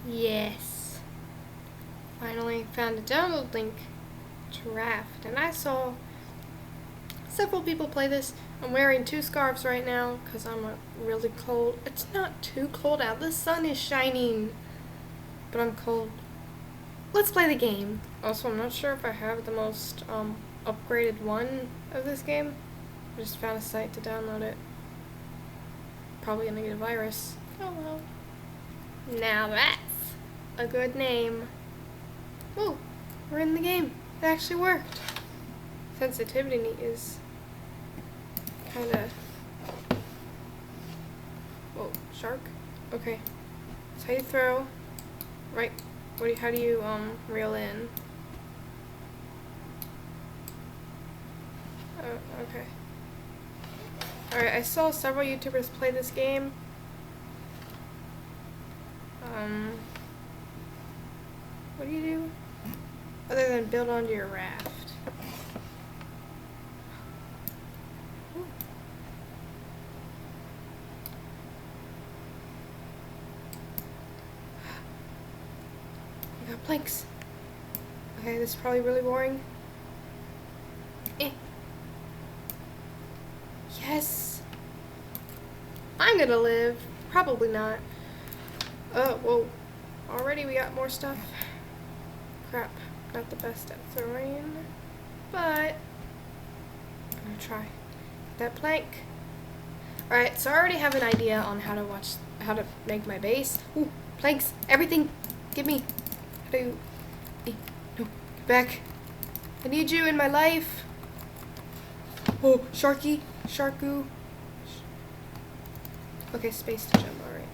Yes. Finally found a download link to Raft, and I saw several people play this. I'm wearing 2 scarves right now because I'm really cold. It's not too cold out. The sun is shining, but I'm cold. Let's play the game. Also, I'm not sure if I have the most upgraded one of this game. I just found a site to download it. Probably gonna get a virus. Oh well. Now that's a good name. Whoa, we're in the game. It actually worked. Sensitivity is kinda... Whoa, shark? Okay. So how you throw? Right. How do you reel in? Oh, okay. Alright, I saw several YouTubers play this game. What do you do? Other than build onto your raft. Ooh. I got planks. Okay, this is probably really boring. Yes! I'm gonna live. Probably not. Oh, whoa. Already we got more stuff. Crap. Not the best at throwing. But I'm gonna try. That plank. Alright, so I already have an idea on how to make my base. Ooh, planks, everything. Give me. How do you... No, get back. I need you in my life. Oh, Sharky. Sharku. Okay, space to jump, alright.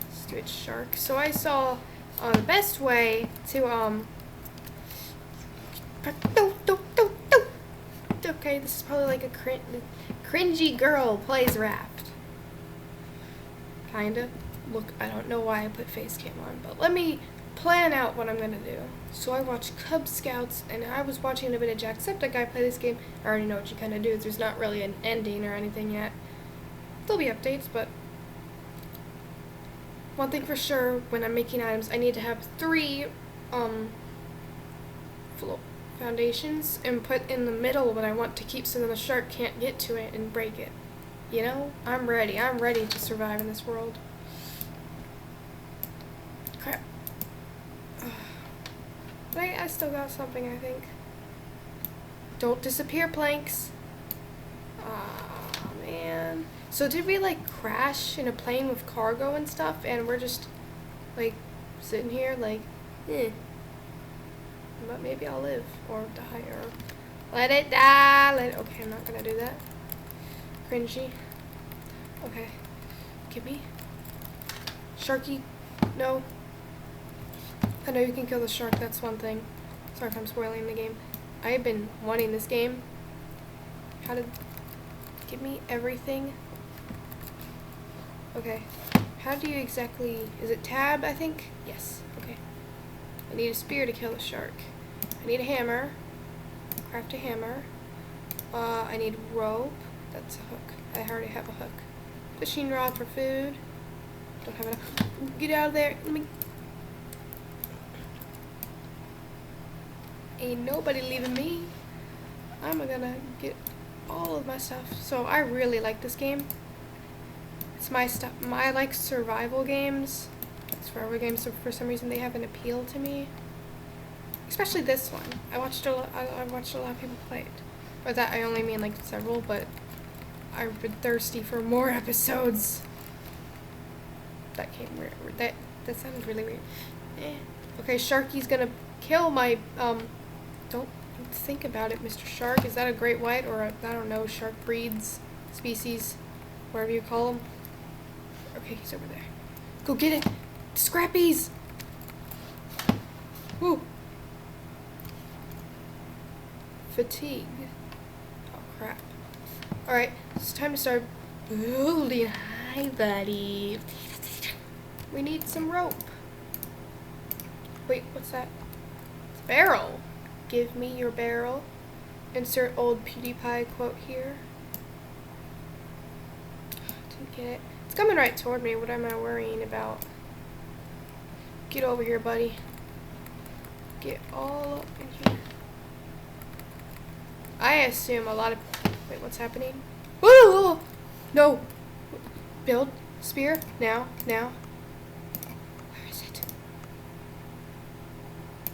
Let's do it, shark. So I saw the best way to, okay, this is probably like a cringy girl plays Raft. Kinda. Look, I don't know why I put face cam on, but let me plan out what I'm gonna do. So I watched Cub Scouts, and I was watching a bit of Jacksepticeye play this game. I already know what you kind of do. There's not really an ending or anything yet. There'll be updates, but one thing for sure, when I'm making items, I need to have 3 foundations and put in the middle what I want to keep so that the shark can't get to it and break it. You know? I'm ready. I'm ready to survive in this world. Crap. But I still got something, I think. Don't disappear, planks. Aw, man. So did we, like, crash in a plane with cargo and stuff, and we're just, like, sitting here, like, But maybe I'll live, or die, or let it die, okay, I'm not gonna do that. Cringy. Okay. Give me. Sharky. No. I know you can kill the shark, that's one thing. Sorry if I'm spoiling the game. I've been wanting this game. Give me everything. Okay. How do you exactly, is it tab, I think? Yes, okay. I need a spear to kill the shark. I need a hammer. Craft a hammer. I need rope. That's a hook. I already have a hook. Fishing rod for food. Don't have enough. Get out of there. Let me... Ain't nobody leaving me. I'm gonna get all of my stuff. So I really like this game. It's my stuff. I like survival games. Survival games, so for some reason they have an appeal to me. Especially this one. I watched a lot of people play it. Or that I only mean like several, but I've been thirsty for more episodes. That came weird. That sounded really weird. Okay, Sharky's gonna kill my don't think about it, Mr. Shark. Is that a great white or I don't know, shark breeds, species, whatever you call them? Okay, he's over there. Go get it! Scrappies! Woo! Fatigue. Oh, crap. Alright, it's time to start building. Hi, buddy. We need some rope. Wait, what's that? It's a barrel. Give me your barrel. Insert old PewDiePie quote here. Didn't get it. It's coming right toward me. What am I worrying about? Get over here, buddy. Get all up in here. I assume a lot of... Wait, what's happening? Whoa! No! Build. Spear. Now. Now. Where is it?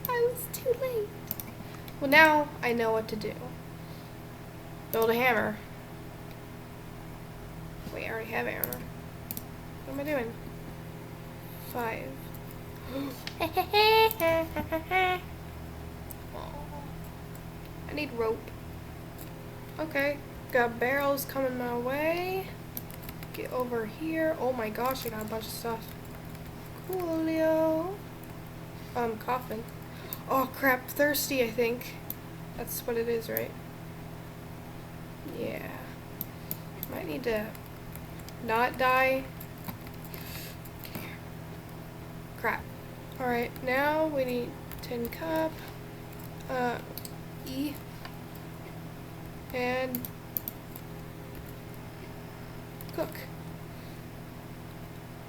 I was too late. Well, now I know what to do. Build a hammer. Wait, I already have hammer. What am I doing? 5. I need rope. Okay, got barrels coming my way. Get over here. Oh my gosh, I got a bunch of stuff. Coolio. Coffin. Oh crap, thirsty, I think. That's what it is, right? Yeah. Might need to not die. Crap. Alright, now we need tin cup. E. And cook.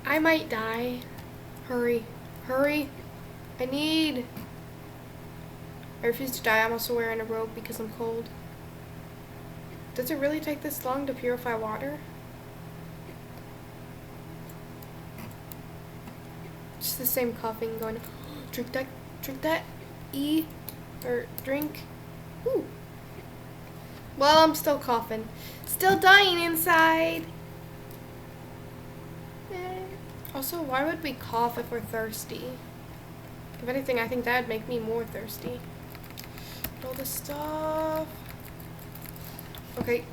I might die. Hurry. Hurry. I refuse to die. I'm also wearing a robe because I'm cold. Does it really take this long to purify water? Just the same coughing going, drink that, E, or drink. Ooh. Well, I'm still coughing. Still dying inside. Also, why would we cough if we're thirsty? If anything, I think that'd make me more thirsty. Get all this stuff. Okay,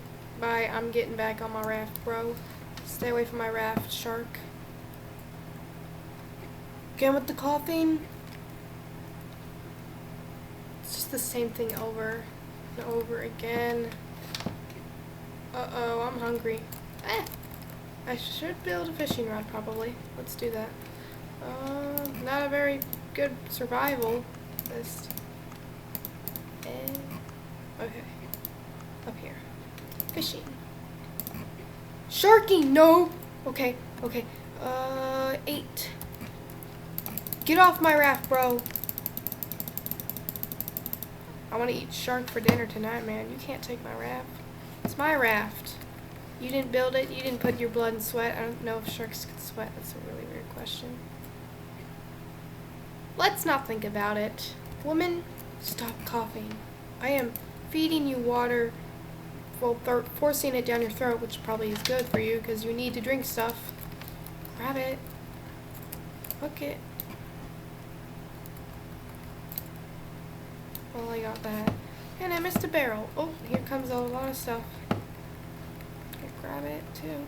bye. I'm getting back on my raft, bro. Stay away from my raft, shark. Again with the coughing. It's just the same thing over and over again. Uh-oh, I'm hungry. I should build a fishing rod, probably. Let's do that. Not a very good survival list. Okay. Up here. Fishing. Sharky, no! Okay. 8. Get off my raft, bro. I want to eat shark for dinner tonight, man. You can't take my raft. It's my raft. You didn't build it. You didn't put your blood and sweat. I don't know if sharks can sweat. That's a really weird question. Let's not think about it. Woman, stop coughing. I am feeding you water, well, forcing it down your throat, which probably is good for you because you need to drink stuff. Grab it. Hook it. Well, I got that. And I missed a barrel. Oh, here comes a lot of stuff. Grab it too.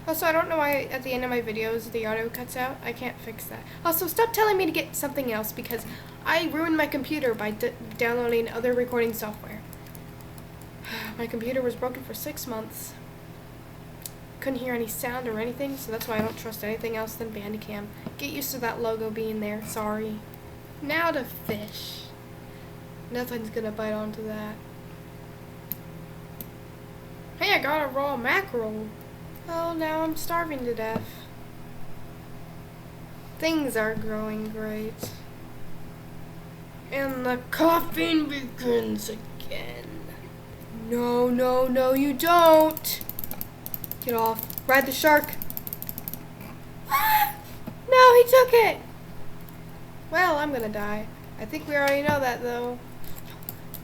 Also, I don't know why at the end of my videos the audio cuts out. I can't fix that. Also, stop telling me to get something else because I ruined my computer by downloading other recording software. My computer was broken for 6 months. Couldn't hear any sound or anything, so that's why I don't trust anything else than Bandicam. Get used to that logo being there. Sorry. Now to fish. Nothing's gonna bite onto that. Hey, I got a raw mackerel. Well, now I'm starving to death. Things are growing great. And the coughing begins again. No, you don't. Get off. Ride the shark. No, he took it. Well, I'm gonna die. I think we already know that, though.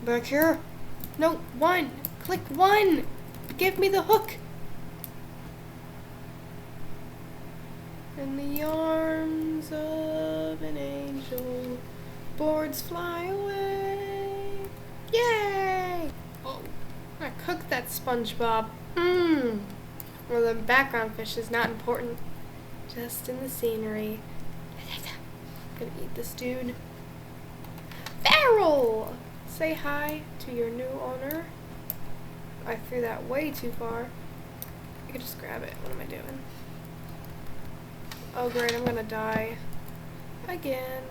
Back here. No, 1. Click 1. Give me the hook. In the arms of an angel, boards fly away. Yay! Oh, I cooked that SpongeBob. Well, the background fish is not important. Just in the scenery. Gonna eat this dude. Barrel! Say hi to your new owner. I threw that way too far. I could just grab it. What am I doing? Oh great, I'm gonna die. Again.